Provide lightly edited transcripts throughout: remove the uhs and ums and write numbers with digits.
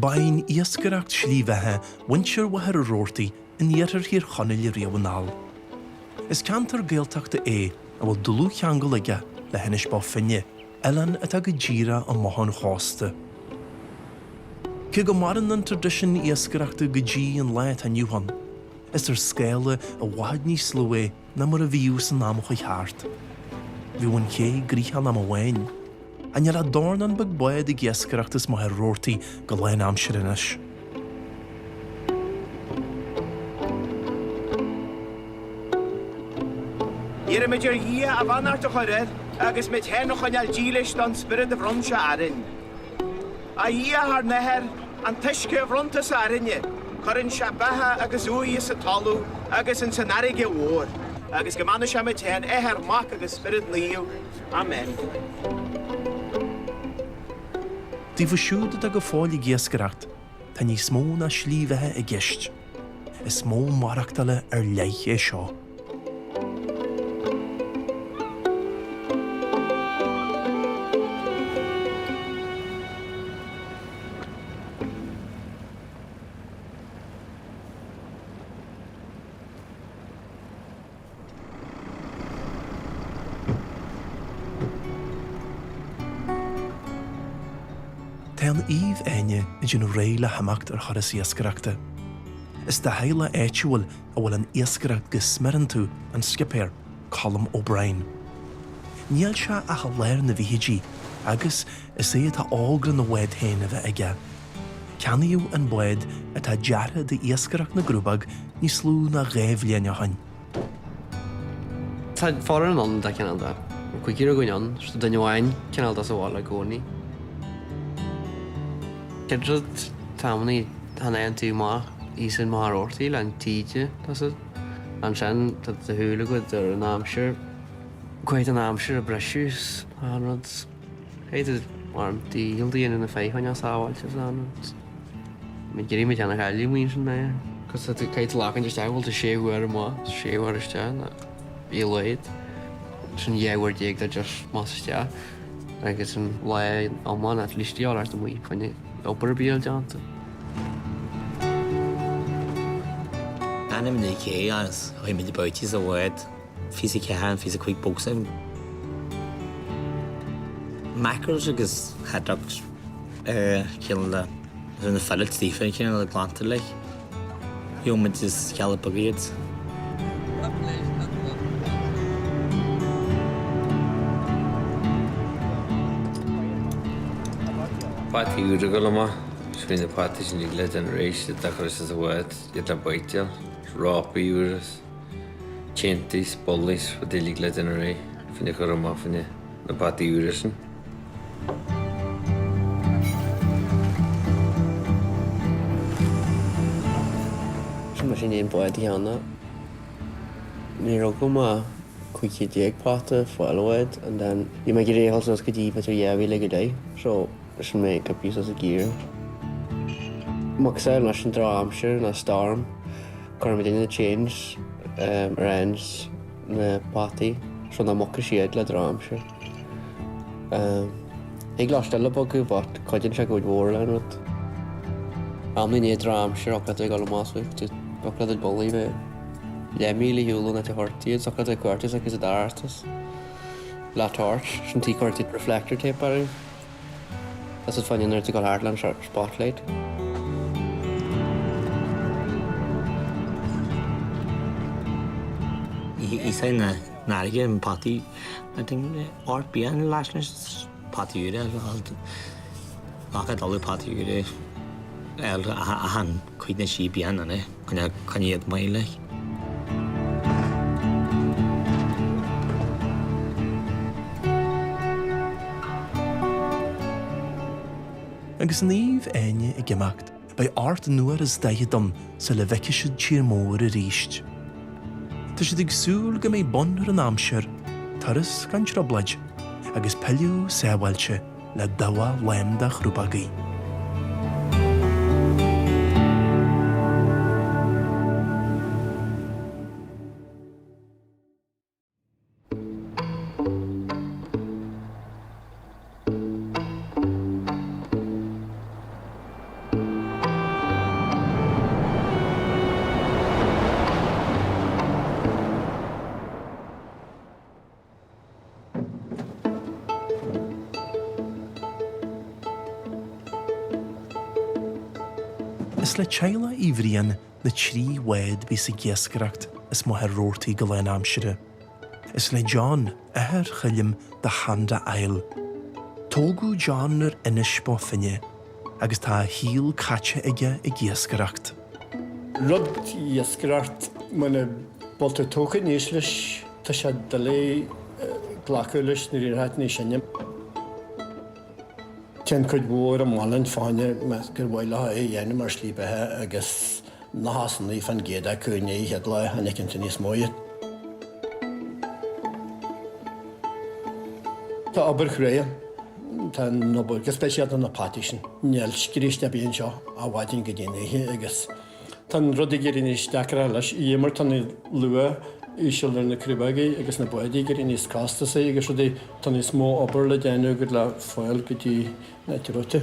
Bain iascaire slíomhethe winsear wathair a rórtaí in dhéitir hir chonaill riamhanál. Is cantar Gaeltachta a bhfuil dulú cheangal aige le henis bá finne, Ellen atá go ddíra an mohan chásta. Cé go maran an tradition iascaireachta go dtí an leith an Johan, is scéile a bhaid níos sló é na mar a bhíú san námacha cheart. Bhí an ché gríthe am bhhain, an ar a dornan bag baid I iascaireachtas má rórtaí go lein amsir inis. Hier met je hier a vannacht te chorir, agus met hen nog an algílis dan spirit de vronsje arin. A hier haar neher an tiske vrontas arinje, chorin shabaha agus oei is a talu, agus in sanarige woor, agus gemanne met hen her mak agus spirit liu. Amen. Dí bhisiúda a go fáil iascaireacht, tá ní smó na slíomhethe I gceist. Is smó marachtaile leith é seo. Tá an aine I dtí réile hamacht ar choras iascaireachta. Is de heile éitiúil a bhfuil an iascaireacht go smeran tú an skipper Colm O'Brien. Níl se a léir na bhídí, agus is é tá ágran na bhid héana bheith aige. Ceannaíú an buid atá deartha de iascaireacht na grúbag ní slú na réimhlíonne hain. Tá fáir an da Canada. Cuiigíar a gúineán, sta Domhain Canada sa bháil a gcónaí. Cedrod tamnaí hanaon tú má ísan má ortaí le an tíide, an sin tá a thuúla go ar an amsir. Cuid an amsir a breisiús, anrad héad mar an díaldaíon in na féithain a sábhailte anrad. Mi géirí me teanna chailí muon sin na. Cos tá cait lácan deiste bhfuil a séhhuiar má, séhhuiar iste na í leid. Sin dhéhhuiir déag de just más iste. Agus an le amán at lístíáil ar do mí fanne opar bíal deanta. Anam na cé as chuim mid boutíos a bhid fís cean fís chuig bósan. Macros agus hadach cin le na fellil tífa cin le glanta le. Iomid is ceala bagéad. Pátí úra go lema, swin na pátí sin le generéis da churis a bhid iad le baitil, rápaí úras, chéntís, bollis fa délig le generé, finne chu rama finne na pátí úrasin. Sin mar sin éon buid I anna. Ní rogó má cuiicí déag páta fáilhid, and then ní me gur réhals go dtí betar dhéhí le go dé, so sin mé go bís as a gír. Mag saoil na sin drá amsir na storm, chuir me daine change around na pátí, so na mocha siad le drá amsir. Ag láiste le bogu, but coidann se go bhór le rud. Amlí ní drá amsir ochlad ag gal másfuh, ochlad ag bolí bheith. Le míle hiúlú na te hortíad, ochlad ag cuartas agus a d'artas. La torch, sin tí cuartid reflector tape ar. Das is fannin er to go Heartland spotlight. Isa na nárige an patí, I think art bían leisnes patí úra lácha dalú patí úra a han chuidna sí bían anna chuiad maile. Agus níomh aine I gceamacht, ba art nuair is daidom sa le bheiceisiid tír mór a ríist. Tá siad ag súil go mé bonnar an amsir, taras gan troblaid, agus peliú sábhailte le dawa leimda chrúbagaí. Is le teile I bhríon na trí wed bí sa giascaracht is mo rórtaí go lein amsire. Is le John chuillim de handa eil. Tógu John inis bó finne, agus tá híl caite ige I giascaracht. Rud iascaire mana bolta tócha níos leis tá sé dalé ghlacu leis na ríortha ní sinne. Ceann chuid mhór am mhailinn fáinne gur bhfuil é dhéanam mar slíbethe agus na hasannaí fan géada cúine I head le a nicinta níos móiad. Tá obair chréa, tá nóbal go speisiad na pátí sin. Níl scríiste bíonn seo a bhhaidín go déanaithe agus tan rud gur níos deachra leis dhémar tan lua I siúlar na cribagaí agus na buidí gur níos cásta sé agus rudí tan níos mó obair le déanú gur le Fhuil go dtí na tíróta.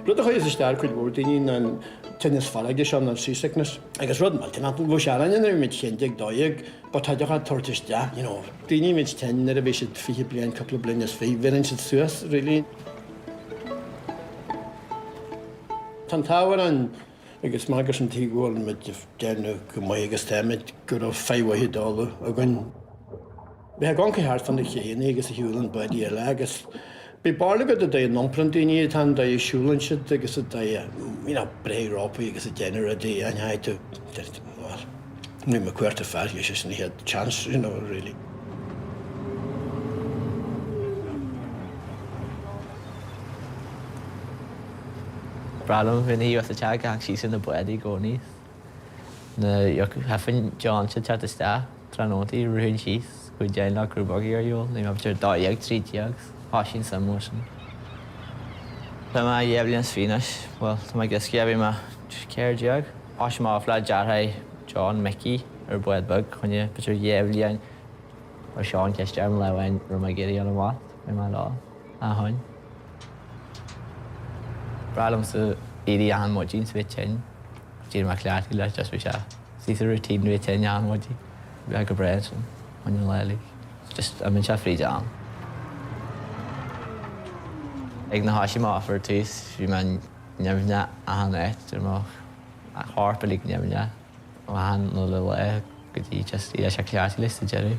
Rud a chuir is stair chuid bhór daoine na tennis falaige seán na seasickness. Agus rud mal tan bhó searan ar mit chéinteag dóigh, ba taideach tortiste, daoine mit ten ar a bhí siad 5 bliain couple of bliain is fé, bhíonn siad suas, really. Tan táhar an agus mágus an tígóil mit déanú go mai agus téimiid gur ó féhhaithe dála a gin. Bhí gan ceart fan na chéana agus a hiúlann baidí eile agus Bhí barla go d nompran daoine tan da siúlann siad agus a brérápa agus a déanaar a dí anhaid ní me cuairta fear is ní head chance, really. Bralum fin hi wrth y teag ac sy'n sy'n y bwedi goni. Na heffyn John sy'n tead y sta, tran odi rhywun syth, gwyd jain la grwbogi ar yw'n, ni'n mabwyr 2-3 tiag, hosin sam motion. Dyma Evelyn Sfinas, wel, dyma gysgu a fi ma cer diag. Os ma offlad jarhau John Mickey ar bwed bug, chwnnw bytyr Evelyn o Sean Cestar yn lewen rhywun giri o'n y wath, mae'n ma lo, a hwn. Bralum sy'n iri ahan modji'n sy'n fytyn. Dwi'n ma clar gyda just fysa. Sydd y routine fytyn ahan modji. Fi ag y bred sy'n o'n yn leli. Just am yn siarad ffrid ahan. Eg na hasi ma offer tŵs, fi ma'n nefna ahan et. Dwi'n ma a chorp lig nefna. O ahan no le le gyda just i eisiau clar sy'n list y Jerry.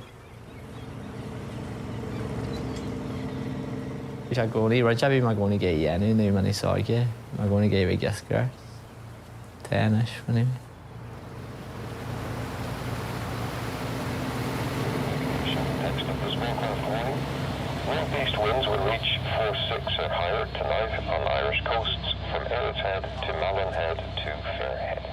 Fi'n goni, rhaid fi mae goni gei enw, neu mae'n ei soige. Mae goni gei fe iascaire. Tennis, fan i. Next up is Windcraft warning. Wind-based winds will reach 4-6 or higher tonight on Irish coasts from Erith Head to Malin Head to Fairhead.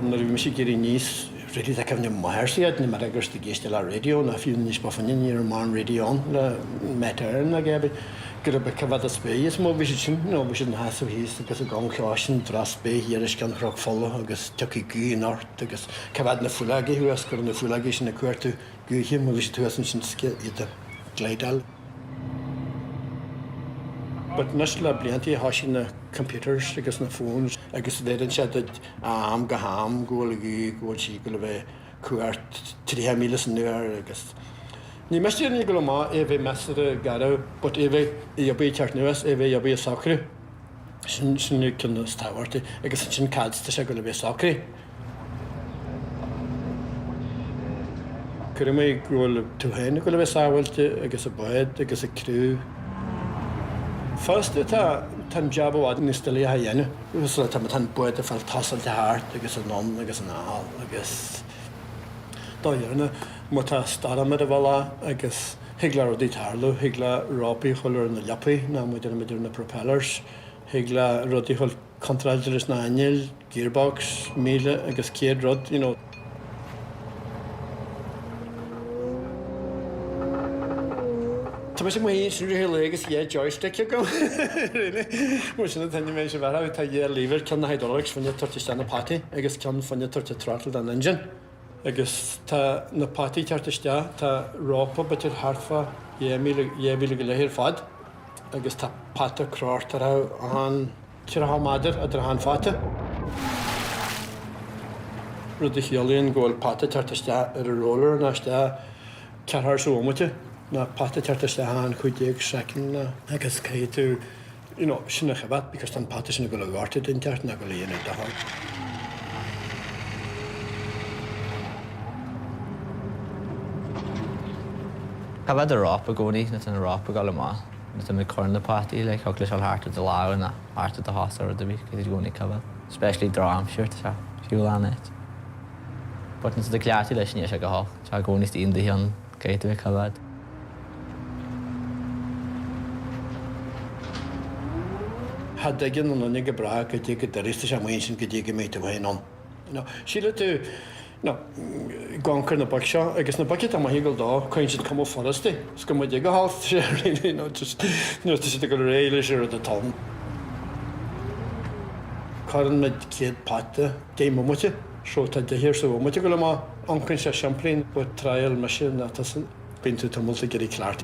När vi mycket gör nis, really det kan ju mer se att ni med regler stiger till radio, när vi inte på fannin i roman radio, la mattern och jag skulle bekväva det spel som vi skulle vi skulle ha så his det så gång klassen draspe här är kan rock follow och tycker ju nort det kan vara en fullage hur ska den fullage sin kvart ju hem och vi skulle sen ska det glidal. But nashla blianti hashina computers agus na phones agus verin chat am gaham golgi gochi golve kuart 3 miles nuar agus ni mestir ni golma eve mestre garo but eve yobi chartnuas eve yobi sakre sin kan stavart agus sin kads ta golve sakre kremai gol Domhain golve Saol agus a boed agus a crew. First, tan job was in Italy. It was like tan boy that felt tossed to heart. Agus a non, agus an all, agus. Da gjerne måtte starte med det vala, agus hygla rodit harlo, hygla rapi håller na lappi, na med na propellers, hygla rodit håll kontrollers na anel, gearbox, mile, agus kid rod, Thomas and we should really legacy joystick you go. Really? We're saying that you mentioned that how to lever can the hydraulics when you touch the party. I guess can when you touch the throttle and engine. I guess ta na party touch ta rope but it harfa will here fad. I guess ta pata crort on Tiraha mother at the hand fata. rud a chialaíonn ggóil pata tartaiste ar a roller na sta cethar súmate na pata tartaiste an chuidéag second na agus cé tú sinna chabad because tan pata sinna go le gáta den teart na go léana de há. Chabad a rápa gcónaí na tan rápa gal má. Na tan corn na patí le chogla seall harta de lá na harta de hasar de bhí go gcónaí chabad. Especially drámsúirt se fiúil anit. But na de cleartí leis ní se go há, te gcónaí tíon de an gaiitú chabad. Had agin an nig bra go dtí go dariste sem mé sin go dtí go méid bhain an. Síle tú gácar na bag seo, agus na bagit am hígal dá chuinn siad cum forrastí, go mu go hált sé nu si go réile sé a tom. Caran med céad pata dé mumute, seo tá de hir sú mute go le má ancainn sé champlain bu trial me sin na bin tú tumulta geí cláart.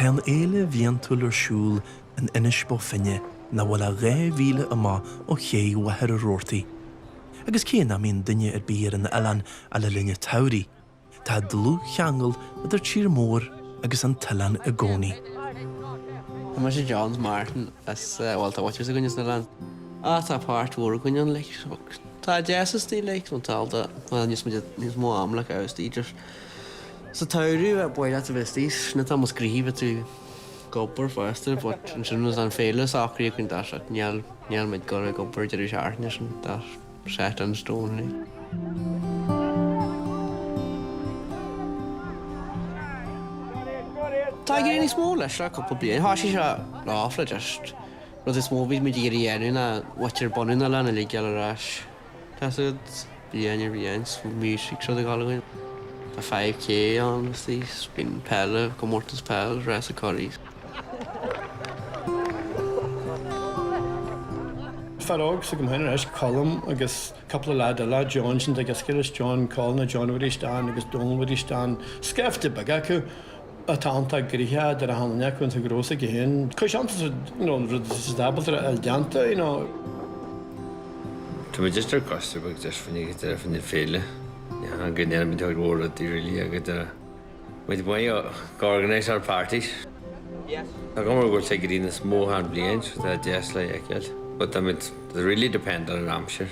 Tá an éile bhíonn ar siúl an inis ba finne na bhfuil a ré bhíle amá ó ché wahar a rórtaí. Agus céan am íon duine ar bíar an elan a le linne taurí. Tá dlú cheangal idir tír mór agus an talan a gcónaí. Tá mar sé John Martin as bhil tá bhaite a gine na land. Tá páirt mhór gine an le. Tá deasastí le an talda níos mó amla agus tíidir. Sa tairú a buid a bhistís na tá mas gríomh tú gopur fáiste, but an sin an féile áchríí chun dá neal meid go a gopur idir seaarne sin dá set an stónlí. Tá géirí smó leis le cuppa bliain, háisí se láfla just. Rud is smóbhíd me dírí dhéanú na bhaitear bonúna lena le geal arás. Tá siad bliain ar bhíon músic seo a gálainn. Tá 5K an tís bín pelle, go mórtas pell, res a corís. Farog sa gomhain ar eis colm agus couple lad a Johnson agus ciris John Colna John Wadistan agus Donald Wadistan skefte bag acu a tánta gríthe ar a hanne chun sa grósa go hen. Cosanta rud is dabaltar a deanta, Tá mé just ar costar bag just fannig ar fan féile. An gnéir mit óra tí rilí agad muid bu organise our parties. Tá go mar ghil sé gurí na smóhan blian tá 10 le eiceil. But it really depend on Hampshire.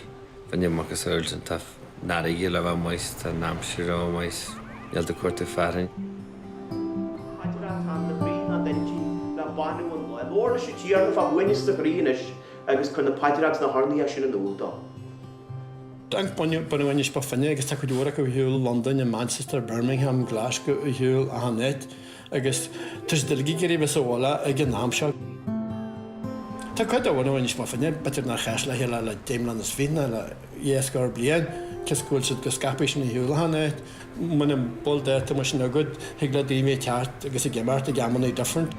When you make a search and tough, not a year of mice and Hampshire or mice, you'll the court of faring. Lord should cheer for wins the greenish, agus chun na padrags na harnaí sin an úta. Dank buinnis ba fanne agus take dúra go Fhuil London in Manchester, Birmingham, Glasgow, Fhuil a Hanet agus tus delgi gerí be Saola ag an Hampshire. Tá chuid a bhhainnis ba fanne, betir na cheisla heile le Déimlan is fina le iascaire blian, cescúil siad go scapéis na Fhuil a Hanet, mun an bol déta mar sin agad higla dímé teart agus a gemart a gamanna different.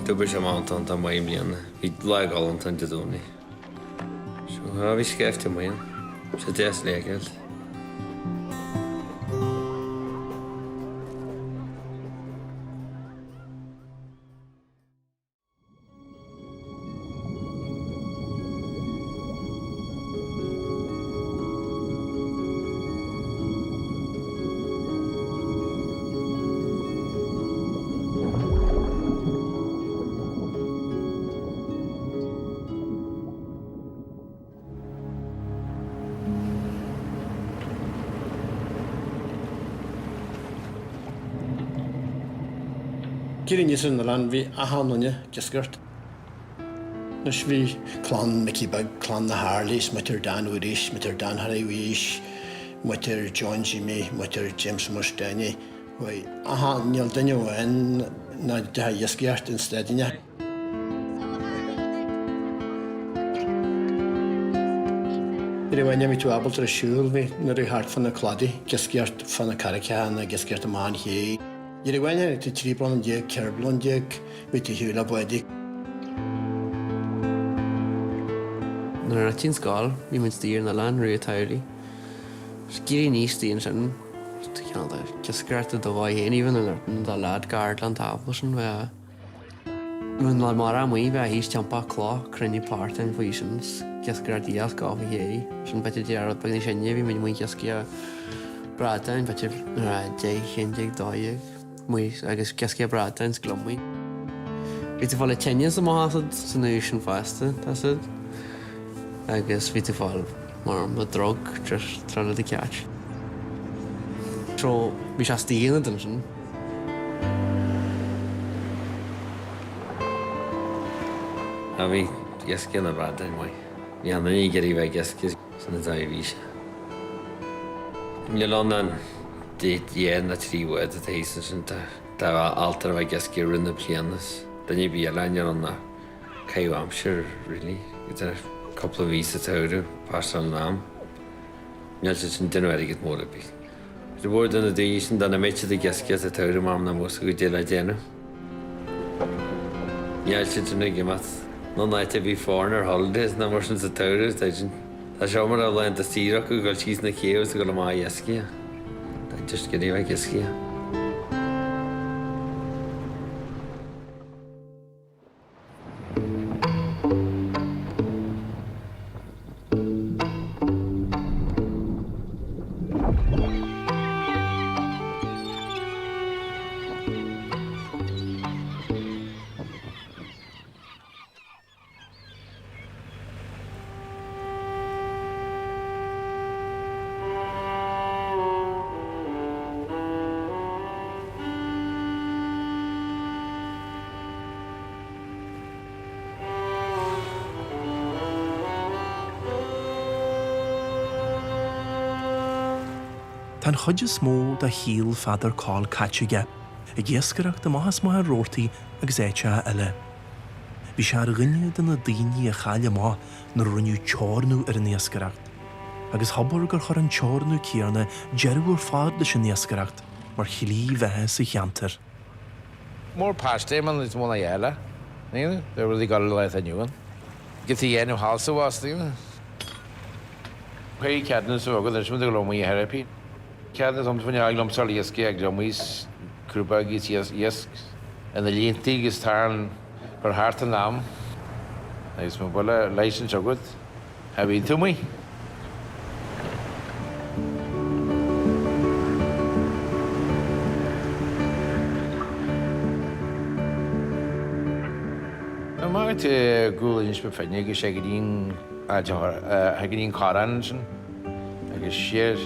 Dúbar sem antan tá maim blianna, hí leáil an tan deúnaí. So bhí scefte maim, sa 10 léigeil. Gyrinn ysyn na lan fi a hanwnia gysgart. Nes fi clan Mickeybug, clan na Harleys, mytyr Dan Wyrish, mytyr Dan Harry Wish, mytyr John Jimmy, mytyr James Mustang. Wai a hanwnia dynia wen na da ysgart yn stedina. Dri bhaine mi tú abal ar siúil mi na rú hart fan na cladi, gesceart fan na caracana, gesceart a man hé. Dri bhaine tu trí bron diag, cerblan diag, mi tu Fhuil a bwedig. Nuair a tín sáil, bhí muid tír na lean ruú tairí. Gírí níos tíon sin, ceascairt do bhaid héanaíhan an dá lead gard an tábla sin bheith. Mún le mar am mí bheith hís teampa clá crunne páirtain faoi sin ceascairt iascaire hé. Sin beidir dearad bagna sinne bhí muid ceascaire bratain beidir déag, chéinteag, dáig, agus ceascaire bratain glumí. Bhí fáil le tenne sa máthasad san ús sin festa, tasad. Agus bhí fáil mar na drog trena de ceat. Tro bhí se stíana den sin. A bhí iascaire na bratain mai. Bhí an naí geirí bheith iascaire san na dair bhí se. Ní lán an dhéan na tríhhaid a hééisan sin tá altar bheith iascaire rinne plianas. Daní bhí a leine an na caú amsir, really. Couple of visa tauru, parsal naam. Nielsen sin dinu erigit mór abi. De woord in de dingen dan een beetje de gasket het tauru maam na moest goed deel uitjenen. Nielsen toen ik iemand non night to be foreigner holidays na moesten ze tauru dat zou maar al in de stier ook al cheese na keo zo gaan maar jaskia. Dat just get even jaskia. Tá chuide smó de híal fadar cáil caiteige, I ghéascareacht de maithas maith róirtaí agus éite eile. Bhí sé ar rinne den na daoine a chaile má na runniú teornú ar an éascareacht, agus habbar gur chur an teornú céarna dearúar fád leis an éascareacht mar chilí bheitthe sa cheantar. Mór páiste man is móna dhéile, níl? They really got a lot of new one. Get the end of house was thing. Hey, cadness so good there's something along with therapy. Cadness on when I glom sorry iascaire jamis krubagis yes and the lintig is turn for heart and lamb. Nice my bola license so good. Have you to me? I'm going to go in Spain. I say getting getting carans and I guess share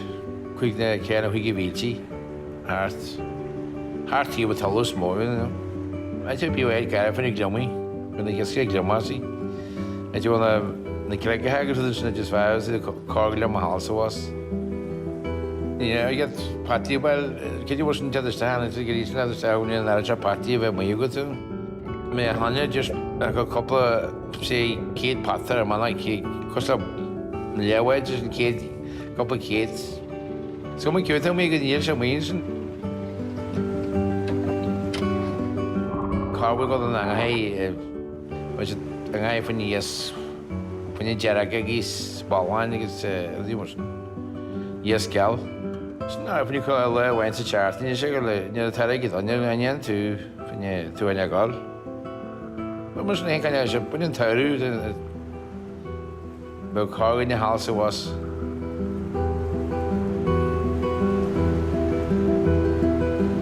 quick the can of higgy heart here with Hollis more. I tell you, I got a jammy when they get sick, Jamasi. I do want the crack haggard to the just vows the cargil my house was. Yeah, I get party well, can you wasn't understand? It's a get each other sound in a party where you go to. Me Hanya just like a couple of say kid pattern man like kid cause of wedges and kid couple of kids. So my kid tell me good years of means car we got on hey was it a guy for years when you jaragis bawan is the was yes gal. No, if you call went to chart and you say you target on your onion to a gal. We moesten een keer als je in het huis bij elkaar in de hals was.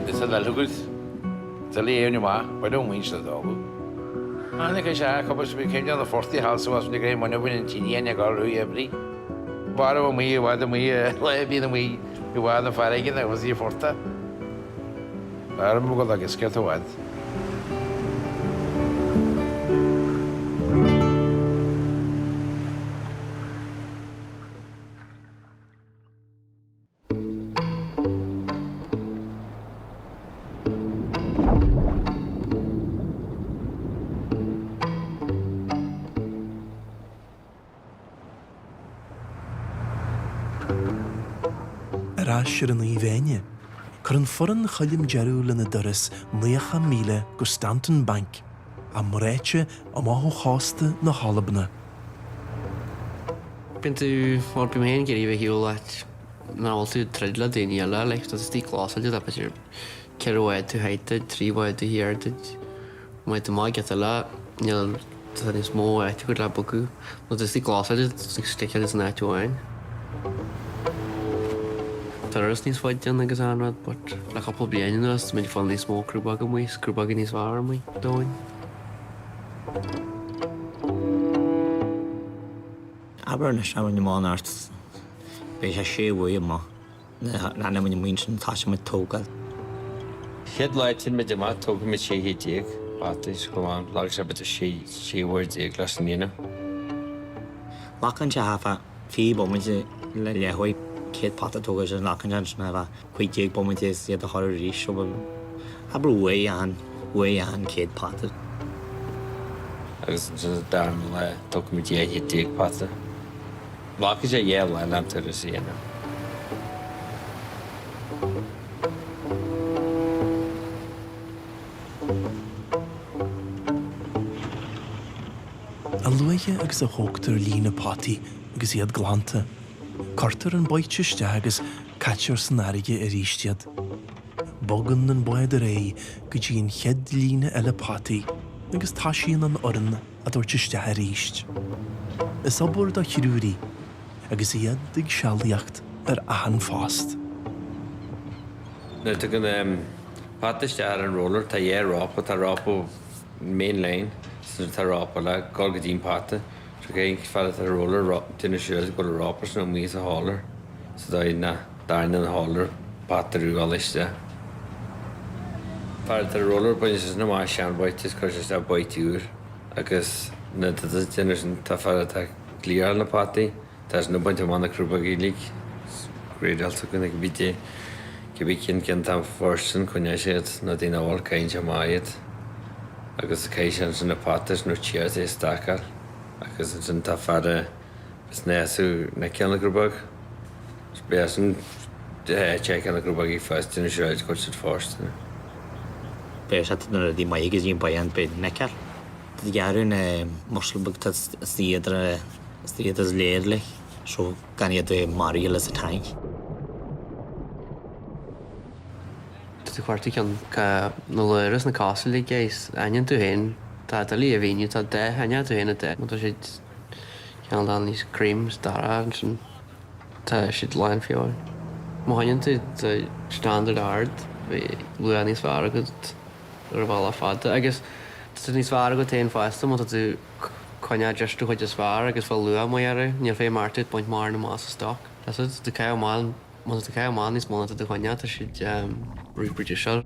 Het is wel goed. Het is alleen niet maar, we doen iets dat ook. En ik zei, ik heb eens bekend aan de 40 hals was, en ik kreeg maar een tien en ik al hoe je brie. Waarom we mee, waarom we leven mee, we waren varig dat was hier 40. Waarom we dat geschikt wat? Rás ar an í bhéine, chur an foran chalim jeú le na doras 9,000 go Stanton Bank, a mréite am áth chásta na Halabna. Been to what Domhain get even Fhuil at now to treadla din yalla like to stick class I did up here carry to height 3 way to here to my to my get a lot you that is more I could la boku but the stick class I did stick it is not to wine Terrorist is fight den gesan but like a couple of beginners many fun these small crew bug in his army doing Aber schauen die Mann arts. Welcher Schee wo immer. Na nehmen die Menschen Tasche mit Togal. Head lighting mit dem Tog mit sé hitig, Patis go an lag se bit sé word ag glasnina. Lacan se hafa fi bomite le lehoi kid pata toga se lacan na va quite bomite se the horror rish so aber way an kid pata. Agus darm le tog mit sé hitig pata. Lag sé yell and enter the scene. A luige agus a hógtar lína pátí agus iad glanta. Cartar an boitiste agus catcher san airige a rístiad. Bogan an boid a ré go dtíon chead lína eile pátí agus táisiíon an oran a dúirtiste a ríist. Is abúr a chirúí agus iad ag sealaíocht ahan fást. Nu tu gan Patis ar an roller tá rápa tá rápa main lane tá rápa le golgadín pata so gé fel a roller duine siúil go rápas nó mí a hálar so dá na dain an hálar patarú gáiste. Fer a roller bu is na má seanbaitis chu sé a baitúr agus na duine tá fer a líar na patí tá na buinte mána crúpa lík réalta gona go bíte go bhí cin tam forsan chuine siad na dtíine bháil céinte maiad agus céisian san na patas nó tíad é stacar agus san tá fada is néasú na ceanna grúbag béasan te ceanna grúbag í feistin seid go si fástanna. Beis at na di mai agus íon bayan be necar. Di garún morslbug ta stiadras léirlich so gan iad mariel as a tank. The quarty can no leras na castle géis anion tú hen tá lí a víniu tá de ania tú hen a de mu si cean an níos creams dara sin tá si lein fiáil. Má hain tú standard art lu a níos far go ar bhla fada agus tá níos far go taon fásta má tú coine justú chuid is far agus bhil lu maiar níor fé martid point mar na más stock. Tá de ceáil Mas the guy man is monta de cognata should reproduce.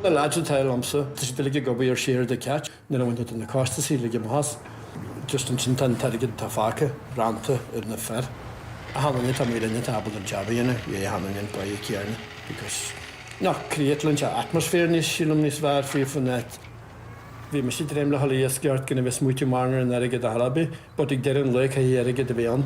The lads will tell Amsa, this will go by your share of the catch, then I went into the cost to see the Gimas, just in Sintan Target Tafaka, Ranta, in the fair. I haven't yet made any table of Jabby in it, you haven't yet by a cairn, because not create lunch atmosphere in this shilum is bad free from that. We must sit around the iascaire can have a smoothie marner and there get the halabi, but it didn't like a year get the beyond.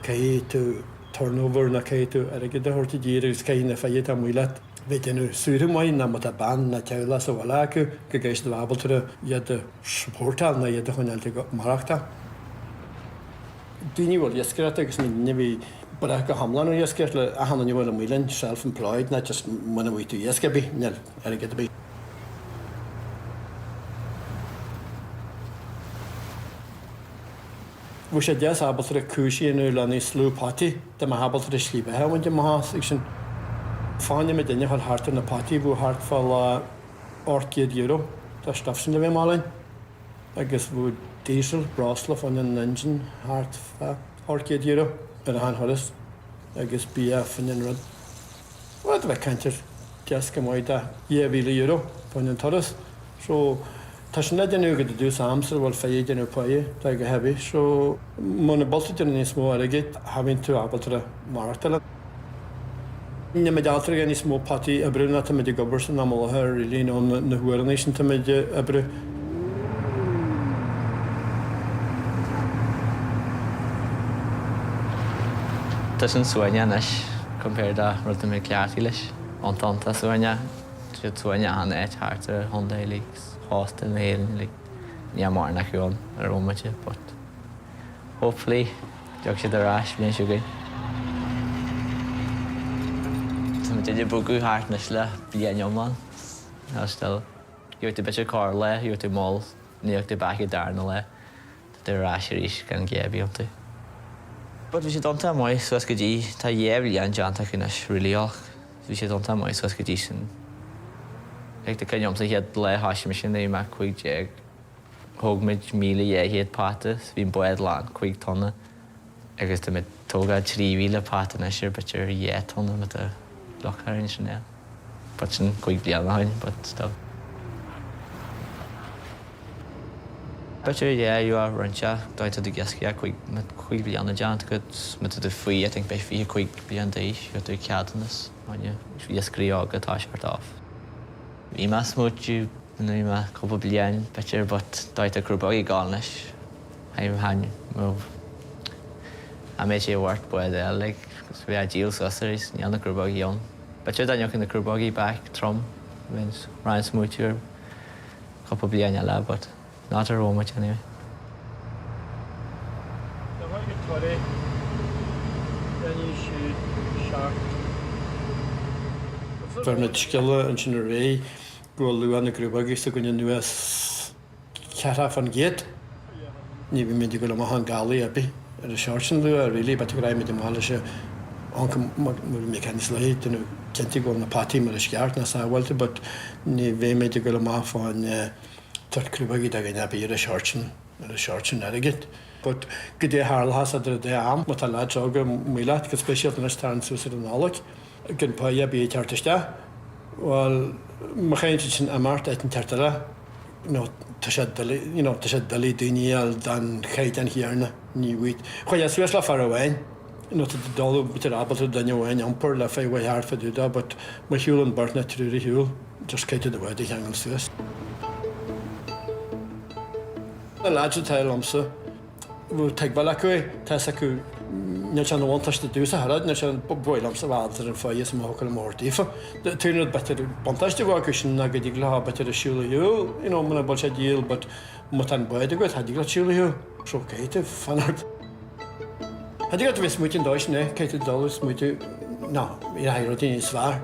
Kay to turnover, na kay to get the horty years, kay in the fayeta mulet. Weet je nu, sturen mij naar met de baan, naar Tjaula, zo walaken, gegeist de abeltere, je de supporter, naar je de gewoon altijd marakta. Die wel iascaire is niet wie, maar ik hamlan en iascaire, ik han nu wel een milen, self-employed, not just when we do iascaire, nee, er get be. We should just abeltere kushi en nu lani slow party, de maar abeltere sliepen, hè, want je mag ik zijn. Fáinne me daine hart na patí bú hart fall €8 Tá stafsin bheith málainn agus bhú diesel brasla fan an engine hart €8 ar an thoras agus bí fan an rud. Bhfuil bheith cantir deas go maiid €1,000 fan an thoras. So Tá sin leidir go dú samsar bhil fé denú paí tá go hebí, so mna bolta níos mó aige havín tú ábaltar martala. Ní me dátar gan níos mó patí a brúna tá meidir gobar na mthir i líon na huanéis tá meidir a bru. Tás an suaine leis compared a rud mé ceartí leis. An tanta suaine, si suaine an éit háart ar Honda Leaks, hásta na héan le ní mar nach chuún ar ómaite, but hopefully deag si arás blion siú gain. Tá mu idir bugu háart na le blian omlan. Still, dúirt a bitir cá le, dúirt mol, níocht baci darna le, tá arás ríis gan géabí amta. But vi sé donta mai suas go dí tá dhéhil an deanta chun riíoch. Vi sé donta mai suas go dí sin. Ag de cynniom sa hiad le háisi me sin é me chuig déag. Thugmid míle héad pátas, hín buad lán 5 tonna. Agus tá mid tógad 3,000 páta na sir, bitir 10 tonna me a lochar sin é. But sin 5 blian hain, but still. Bitir yw a rynsia, doedd ydy iascaire chuig blian na jant gyd, mae ydy Fhuil, I think beth fi chuig blian deis, yw ydy cadnus, ond iascaire o gyd asiart off. Fi mas mwyd yw, yw ma cwbl blian, bitir bod doedd y grwbog I galnis, haim han, a meid I wart bwyd elig, fi a díl sosarys, ni an y grwbog I on. Bitir danioch yn y grwbog I bac, trom, fynd rhaen smwyd yw'r cwbl blian ala, but not a Roma anyway. Fer na skille an sin ré go lu an na grúbag is gonne nuas ceara fan géad. Ní bhí mé go le han galí abi ar a searchan lu a rilí bet go raim me máile se an mechanis le den kenti go na patí mar a sceart na sáhailte, but ní bhé mé go le má fáin Tart grúbagi da gyn abi ar a searchan erigit. But gydde harl has adr de am, mot a lad joga mwylat, gyd special yn ystan sŵsir yn olwg. Gyn pa abi tartista. Wel, mae chain sy'n amart et yn tartara. Tysad dali dyni al dan chaid an hiarna ni wyd. Chwa sŵs la far awain. Not the dollar bitter apple to Daniel Wayne, Umper, La Fay way hard for do that, but my Hule and Bartnet through the Hule just catered the way they hang on Swiss. The lads at Tailomsa will take Balakwe, Tassaku, Nachan wantas to do so, Nachan Boylamsa, Walter and Fires and Mohawk and Mortifa. The turn better Bontaste Wakish, Nagadigla, better the Shula Hule, you know, Monabotcha deal, but Motan Boydigot had you got Shula Hule, so Kate, Fanart. Had you got to be smooth in Deutsch, ne? Kate dollars smooth. No, I wrote in his far.